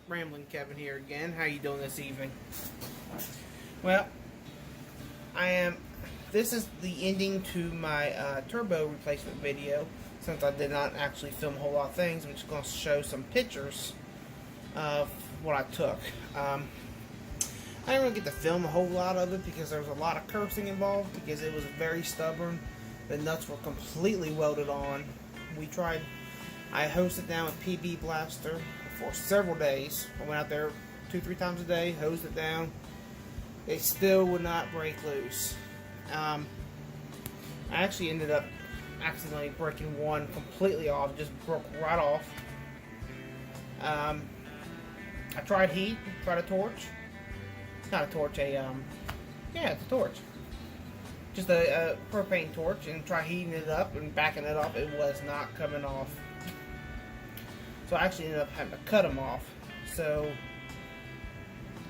Ramblin Kevin here again. How you doing this evening? Well, this is the ending to my turbo replacement video, since I did not actually film a whole lot of things. I'm just going to show some pictures of what I took. I didn't really get to film a whole lot of it because there was a lot of cursing involved, because it was very stubborn. The nuts were completely welded on. I hosed it down with PB Blaster for several days. I went out there 2-3 times a day, hosed it down. It still would not break loose. I actually ended up accidentally breaking one completely off, just broke right off. I tried heat, tried a torch. Not a torch, yeah, it's a torch. Just a propane torch, and try heating it up and backing it off. It was not coming off. So I actually ended up having to cut them off. So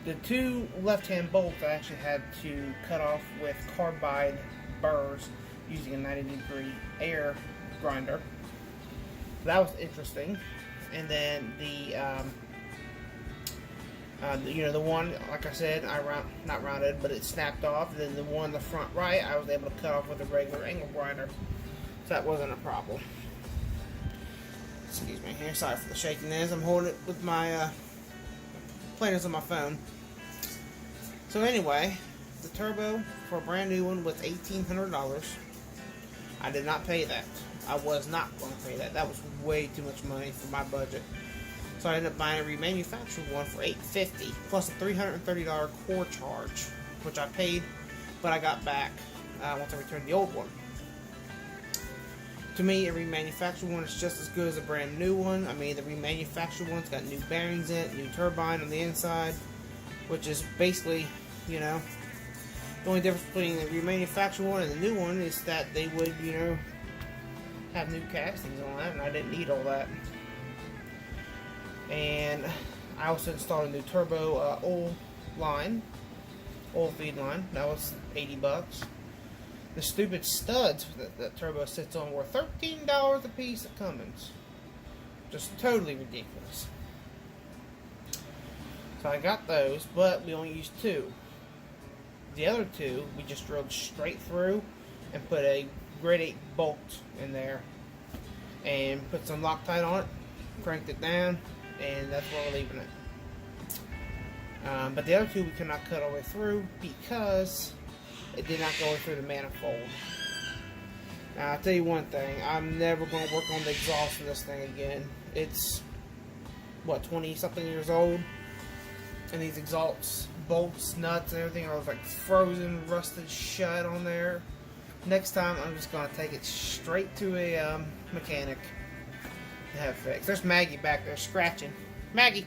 the two left-hand bolts I actually had to cut off with carbide burrs using a 90-degree air grinder. That was interesting. And then the one, like I said, not rounded, but it snapped off. And then the one in the front right, I was able to cut off with a regular angle grinder, so that wasn't a problem. Excuse me here, sorry for the shakiness. I'm holding it with my playing this on my phone. So anyway, the turbo for a brand new one was $1,800. I did not pay that. I was not going to pay that. That was way too much money for my budget. So I ended up buying a remanufactured one for $850 plus a $330 core charge, which I paid, but I got back once I returned the old one. To me, a remanufactured one is just as good as a brand new one. I mean, the remanufactured one's got new bearings in it, new turbine on the inside, which is basically, the only difference between the remanufactured one and the new one is that they would, have new castings on that, and I didn't need all that. And I also installed a new turbo oil feed line. That was $80. The stupid studs that turbo sits on were $13 a piece at Cummins. Just totally ridiculous. So I got those, but we only used two. The other two, we just drilled straight through and put a grade 8 bolt in there and put some Loctite on it, cranked it down, and that's where we're leaving it. But the other two we could not cut all the way through because it did not go through the manifold. Now, I'll tell you one thing. I'm never going to work on the exhaust in this thing again. It's, 20-something years old. And these exhausts, bolts, nuts, and everything are like frozen, rusted shut on there. Next time, I'm just going to take it straight to a mechanic to have fixed. There's Maggie back there scratching. Maggie!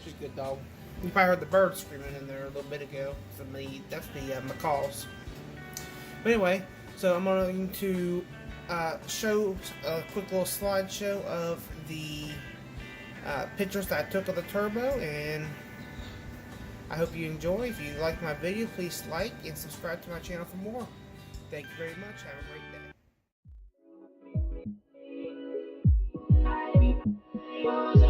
She's a good dog. You probably heard the bird screaming in there a little bit ago. That's the macaws. But anyway, so I'm going to show a quick little slideshow of the pictures that I took of the turbo, and I hope you enjoy. If you like my video, please like and subscribe to my channel for more. Thank you very much. Have a great day.